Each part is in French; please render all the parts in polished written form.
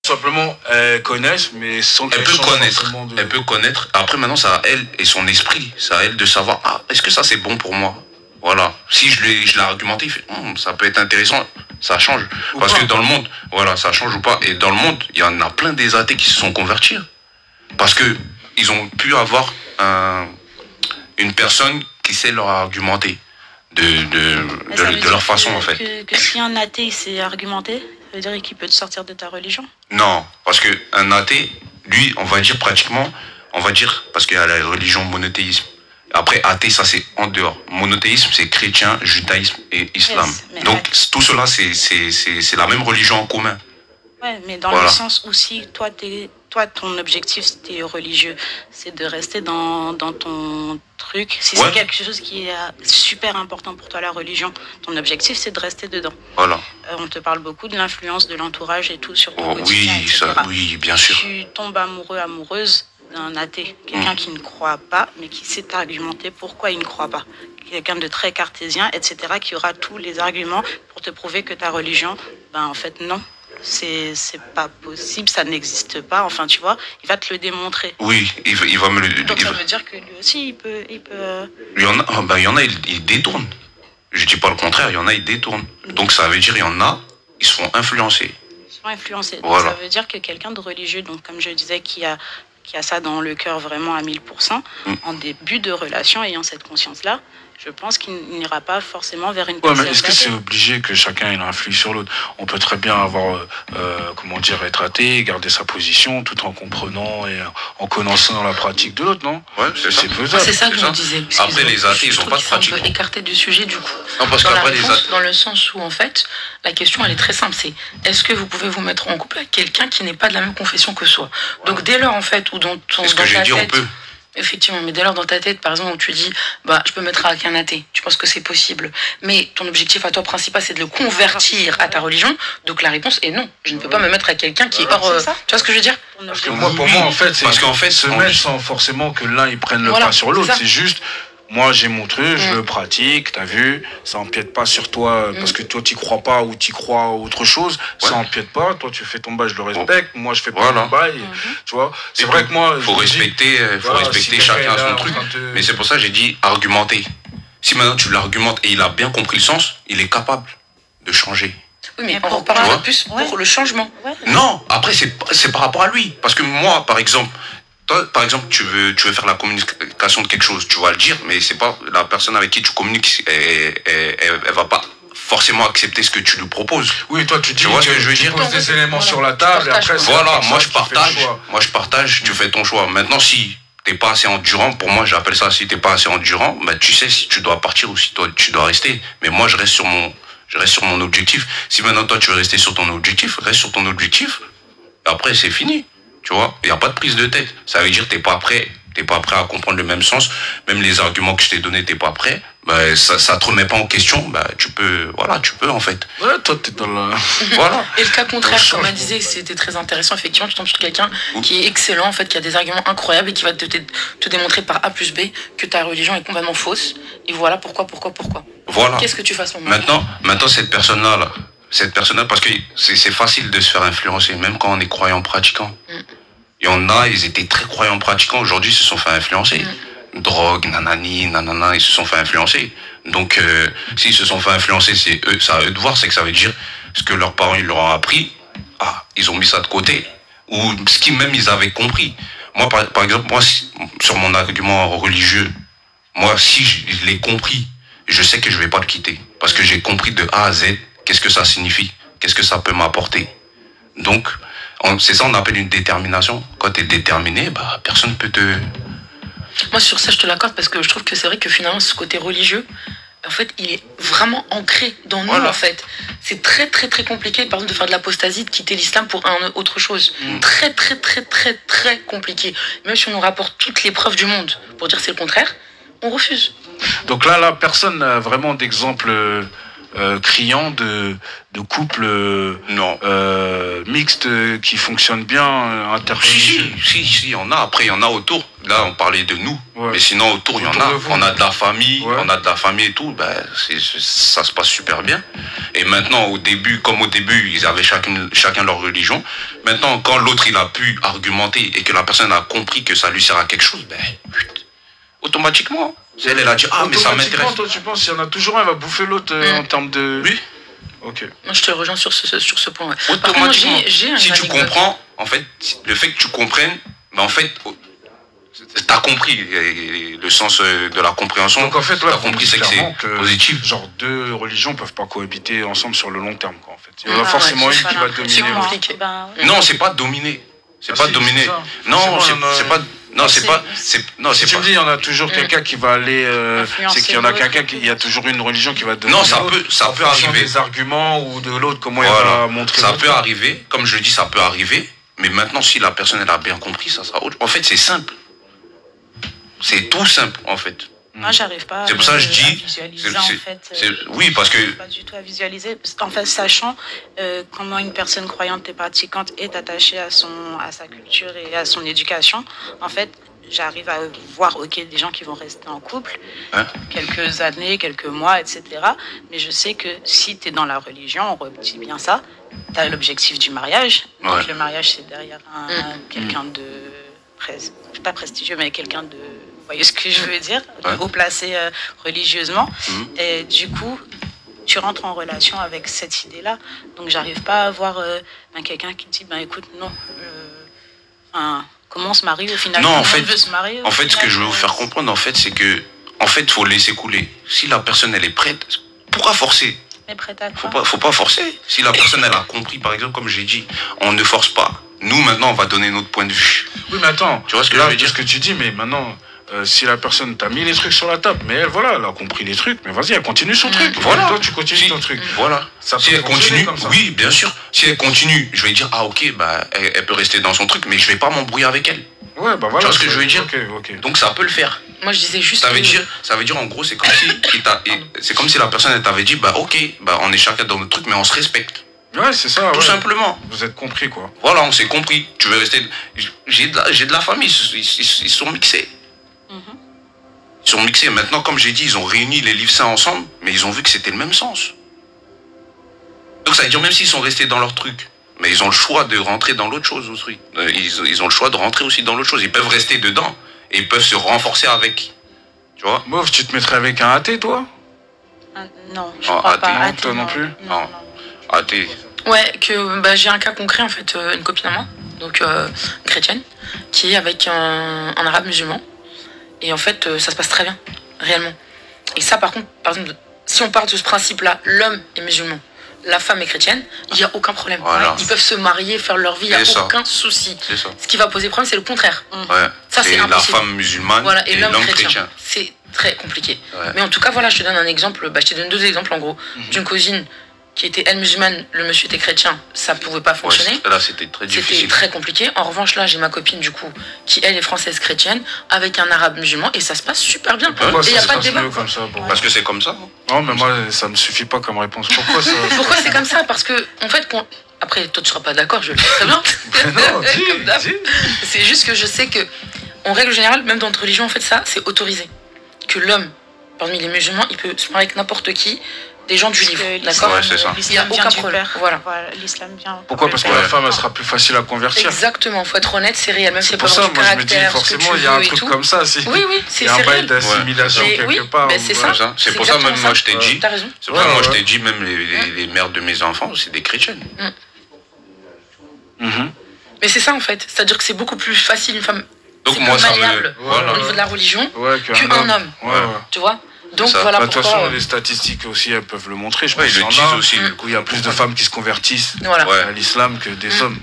Simplement, elles connaissent, mais sans qu'elles changent forcément de... Elle peut connaître. Après, maintenant, c'est à elle et son esprit. C'est à elle de savoir, ah, est-ce que ça, c'est bon pour moi? Voilà. Si je l'ai argumenté, il fait, ça peut être intéressant, ça change. Parce que dans le monde, voilà, ça change ou pas. Et dans le monde, il y en a plein des athées qui se sont convertis. Parce que ils ont pu avoir une personne qui sait leur argumenter de leur façon, en fait. Que si un athée sait argumenter, ça veut dire qu'il peut te sortir de ta religion? Non, parce qu'un athée, lui, on va dire pratiquement, parce qu'il y a la religion monothéisme. Après, athée, ça c'est en dehors. Monothéisme, c'est chrétien, judaïsme et islam. Yes, donc, tout cela, c'est la même religion en commun. Ouais, mais dans le sens où si toi, ton objectif, c'était religieux, c'est de rester dans ton truc. Si c'est quelque chose qui est super important pour toi, la religion, ton objectif, c'est de rester dedans. Voilà. On te parle beaucoup de l'influence de l'entourage et tout sur ton quotidien, oui, etc. Oui, bien sûr. Tu tombes amoureuse d'un athée, quelqu'un qui ne croit pas, mais qui sait argumenter pourquoi il ne croit pas. Quelqu'un de très cartésien, etc., qui aura tous les arguments pour te prouver que ta religion, en fait, non. C'est pas possible, ça n'existe pas, enfin tu vois, il va te le démontrer. Oui, il va me le... Donc ça veut dire que lui aussi, il peut... Il y en a, il détourne. Je dis pas le contraire, il y en a, il détourne. Donc ça veut dire, il y en a, ils se font influencer. Ils se font influencer. Donc ça veut dire que quelqu'un de religieux, donc comme je disais, qui a ça dans le cœur vraiment à 1000%, en début de relation, ayant cette conscience-là, je pense qu'il n'ira pas forcément vers une personne. Mais est-ce que c'est obligé que chacun ait influe sur l'autre? On peut très bien avoir, être athée, garder sa position, tout en comprenant et en connaissant la pratique de l'autre, non? Ouais, c'est faisable. C'est ça que je me disais. Après, les athées, ils n'ont pas de pratique. On peut écarter du sujet, du coup. Non, parce qu'après, dans le sens où, en fait, la question, elle est très simple. C'est, est-ce que vous pouvez vous mettre en couple avec quelqu'un qui n'est pas de la même confession que soi? Donc, dès lors, en fait, où dans ton... C'est ce que j'ai dit, on peut. Effectivement, mais dès lors dans ta tête, par exemple, où tu dis, je peux me mettre avec un athée, tu penses que c'est possible, mais ton objectif à toi principal, c'est de le convertir à ta religion, donc la réponse est non. Je ne peux pas me mettre avec quelqu'un qui est hors... tu vois ce que je veux dire? Parce que pour moi, en fait, c'est parce qu'en fait, se mettre sans forcément que l'un, il prenne le pas sur l'autre, c'est juste... Moi, j'ai mon truc, je le pratique, t'as vu, ça empiète pas sur toi, parce que toi, t'y crois pas ou t'y crois à autre chose, ça empiète pas, toi, tu fais ton bail, je le respecte, moi, je fais pas mon bail, tu vois. C'est vrai que moi... Faut respecter chacun son truc, mais c'est pour ça que j'ai dit argumenter. Si maintenant tu l'argumentes et il a bien compris le sens, il est capable de changer. Oui, mais on reparle plus pour le changement. Non, après, c'est par rapport à lui. Parce que moi, par exemple, toi, par exemple, tu veux faire la communication de quelque chose, tu vas le dire, mais c'est pas la personne avec qui tu communiques, elle va pas forcément accepter ce que tu lui proposes. Oui, toi, tu vois ce que je veux dire? Tu poses des éléments sur la table, et après, voilà, moi je partage, tu fais ton choix. Maintenant, si t'es pas assez endurant, pour moi, j'appelle ça, si t'es pas assez endurant, tu sais si tu dois partir ou si toi, tu dois rester. Mais moi, je reste sur mon objectif. Si maintenant, toi, tu veux rester sur ton objectif, reste sur ton objectif. Après, c'est fini. Tu vois, il n'y a pas de prise de tête. Ça veut dire que tu n'es pas prêt à comprendre le même sens. Même les arguments que je t'ai donnés, tu n'es pas prêt. Ça ne te remet pas en question. Tu peux en fait. Ouais, toi, tu es dans la... Voilà. Et le cas contraire, comme elle disait, c'était très intéressant. Effectivement, tu tombes sur quelqu'un qui est excellent, en fait, qui a des arguments incroyables et qui va te démontrer par A plus B que ta religion est complètement fausse. Et voilà pourquoi. Voilà. Qu'est-ce que tu fais à ce moment-là? Maintenant, cette personne-là, parce que c'est facile de se faire influencer, même quand on est croyant pratiquant. Il y en a, ils étaient très croyants pratiquants, aujourd'hui ils se sont fait influencer. Drogue, nanani, nanana, ils se sont fait influencer. Donc, s'ils se sont fait influencer, c'est à eux de voir, c'est que ça veut dire ce que leurs parents ils leur ont appris, ils ont mis ça de côté. Ou ce qu'ils même ils avaient compris. Moi, par exemple, sur mon argument religieux, moi, si je l'ai compris, je sais que je vais pas le quitter. Parce que j'ai compris de A à Z, qu'est-ce que ça signifie, qu'est-ce que ça peut m'apporter. Donc, c'est ça on appelle une détermination. Quand tu es déterminé, personne ne peut te... Moi sur ça je te l'accorde parce que je trouve que c'est vrai que finalement ce côté religieux, en fait il est vraiment ancré dans nous en fait. C'est très très très compliqué par exemple de faire de l'apostasie, de quitter l'islam pour autre chose. Très très très très très compliqué. Même si on nous rapporte toutes les preuves du monde pour dire c'est le contraire, on refuse. Donc là personne n'a vraiment d'exemple criant de couples mixtes qui fonctionnent bien interreligieux. Si, il y en a. Après, il y en a autour. Là, on parlait de nous. Mais sinon, autour, il y en a. On a de la famille, et tout. Ça se passe super bien. Et maintenant, au début, ils avaient chacun leur religion. Maintenant, quand l'autre, il a pu argumenter et que la personne a compris que ça lui sert à quelque chose, automatiquement, elle a dit, mais ça m'intéresse. Toi, tu penses qu'il y en a toujours un, va bouffer l'autre en termes de... Oui. Ok. Moi, je te rejoins sur ce point. Ouais. Automatiquement, si tu comprends, en fait, le fait que tu comprennes, en fait, t'as compris le sens de la compréhension. Donc en fait, t'as compris c'est que c'est positif. Genre deux religions peuvent pas cohabiter ensemble sur le long terme, quoi, en fait. Il y en a forcément une qui va dominer. C'est compliqué. Non, c'est pas dominer. C'est pas dominer. Non, c'est pas. Non, c'est pas. Si tu me dis, il y en a toujours quelqu'un qui va aller. C'est qu'il y en a il y a toujours une religion qui va dominer. Non, ça peut arriver. Des arguments ou de l'autre, comment il va montrer. Ça peut arriver. Comme je le dis, ça peut arriver. Mais maintenant, si la personne elle a bien compris, ça sera autre. En fait, c'est simple. C'est tout simple, en fait. Moi, j'arrive pas c'est pour ça que je dis, à visualiser, en fait. Oui, parce que... Pas du tout à visualiser. En fait, sachant comment une personne croyante et pratiquante est attachée à sa culture et à son éducation, en fait, j'arrive à voir, des gens qui vont rester en couple, quelques années, quelques mois, etc. Mais je sais que si tu es dans la religion, on redit bien ça, tu as l'objectif du mariage. Donc le mariage, c'est derrière quelqu'un de... pas prestigieux, mais quelqu'un de... Vous voyez ce que je veux dire, haut placé religieusement. Et du coup, tu rentres en relation avec cette idée-là. Donc, j'arrive pas à voir quelqu'un qui dit, écoute, non, comment on se marie au final? Non, en fait, ce que je veux vous faire comprendre, en fait, c'est que, faut laisser couler. Si la personne, elle est prête, pourquoi forcer? Mais prête à quoi? Faut pas forcer. Si la personne, elle a compris, par exemple, comme j'ai dit, on ne force pas. Nous, maintenant, on va donner notre point de vue. Oui, mais attends, tu vois ce que je veux dire? Ce que tu dis, mais maintenant... si la personne t'a mis les trucs sur la table, mais elle, elle a compris les trucs, mais vas-y, elle continue son truc. Voilà. Toi, tu continues ton truc. Voilà. Si elle continue, oui, bien sûr. Si elle continue, je vais dire, elle peut rester dans son truc, mais je vais pas m'embrouiller avec elle. Ouais, voilà. Tu vois ce que je veux dire? Okay. Donc ça peut le faire. Moi, je disais juste. Ça veut dire, en gros, c'est comme si la personne, elle t'avait dit, on est chacun dans notre truc, mais on se respecte. Ouais, c'est ça. Tout simplement. Vous êtes compris, quoi. Voilà, on s'est compris. Tu veux rester. J'ai de la famille, ils sont mixés. Ils sont mixés. Maintenant, comme j'ai dit, ils ont réuni les livres saints ensemble, mais ils ont vu que c'était le même sens. Donc ça veut dire, même s'ils sont restés dans leur truc, mais ils ont le choix de rentrer dans l'autre chose aussi. Ils ont le choix de rentrer aussi dans l'autre chose. Ils peuvent rester dedans et ils peuvent se renforcer avec. Tu vois? Mouf, tu te mettrais avec un athée, toi? Non, je crois pas. Athée, toi non plus? Non. Athée. Ouais, j'ai un cas concret, en fait, une copine à moi, donc chrétienne, qui est avec un arabe musulman. Et en fait, ça se passe très bien, réellement. Et ça, par contre, par exemple, si on part de ce principe-là, l'homme est musulman, la femme est chrétienne, il n'y a aucun problème. Voilà. Ils peuvent se marier, faire leur vie, il n'y a aucun souci. Ce qui va poser problème, c'est le contraire. Ouais. Ça, c'est impossible. La femme musulmane et l'homme chrétien. C'est très compliqué. Ouais. Mais en tout cas, voilà, je te donne un exemple. Je te donne deux exemples, en gros, d'une cousine qui était elle musulmane, le monsieur était chrétien, ça pouvait pas fonctionner. Là, c'était très difficile. C'était très compliqué. En revanche, là, j'ai ma copine, du coup, qui, elle, est française chrétienne, avec un arabe musulman, et ça se passe super bien. Et il n'y a pas de débat. Comme ça, Parce que c'est comme ça? Non, mais moi, ça me suffit pas comme réponse. Pourquoi ça? Pourquoi c'est comme ça? Parce que, en fait, après, toi, tu seras pas d'accord, je le sais très bien. Non, c'est juste que je sais que, en règle générale, même dans notre religion, en fait, ça, c'est autorisé. Que l'homme, parmi les musulmans, il peut se marier avec n'importe qui, des gens du livre, d'accord? Ouais, c'est ça. Il n'y a aucun problème. Voilà. L'islam vient. Pourquoi? Parce que la femme, elle sera plus facile à convertir. Exactement, faut être honnête, c'est réel. Même si c'est pour ça, moi, je me dis, forcément, il y a un truc comme ça. Oui, c'est réel. Il y a un bail d'assimilation quelque part. C'est ça. C'est pour ça, même moi, je t'ai dit. T'as raison. C'est pour ça, moi, je t'ai dit, même les mères de mes enfants, c'est des chrétiennes. Mais c'est ça, en fait. C'est-à-dire que c'est beaucoup plus facile, une femme. Donc, moi, ça me. Au niveau de la religion, qu'un homme. Tu vois? Donc voilà pourquoi. De toute façon, les statistiques aussi, elles peuvent le montrer. Je pense ils le disent aussi. Du coup, il y a plus de femmes qui se convertissent à l'islam que des hommes.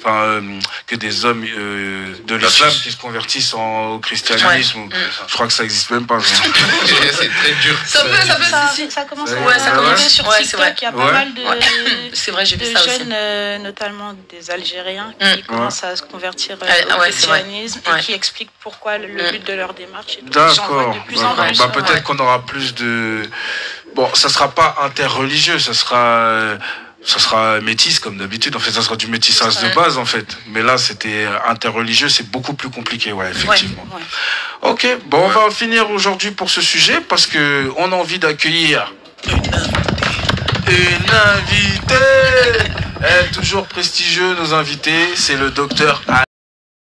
Enfin, que des hommes de l'islam qui se convertissent au christianisme. Je crois que ça n'existe même pas. C'est très dur. Ça commence à arriver sur TikTok. Il y a pas mal de jeunes, notamment des Algériens, qui commencent à se convertir au christianisme et qui expliquent pourquoi le but de leur démarche. D'accord. Peut-être qu'on aura plus Bon, ça sera pas interreligieux, ça sera métis comme d'habitude. En fait, ça sera du métissage de base en fait. Mais là, c'était interreligieux, c'est beaucoup plus compliqué, ouais, effectivement. Ouais. Ok, bon, on va finir aujourd'hui pour ce sujet parce que on a envie d'accueillir une invitée. Toujours prestigieux, nos invités, c'est le docteur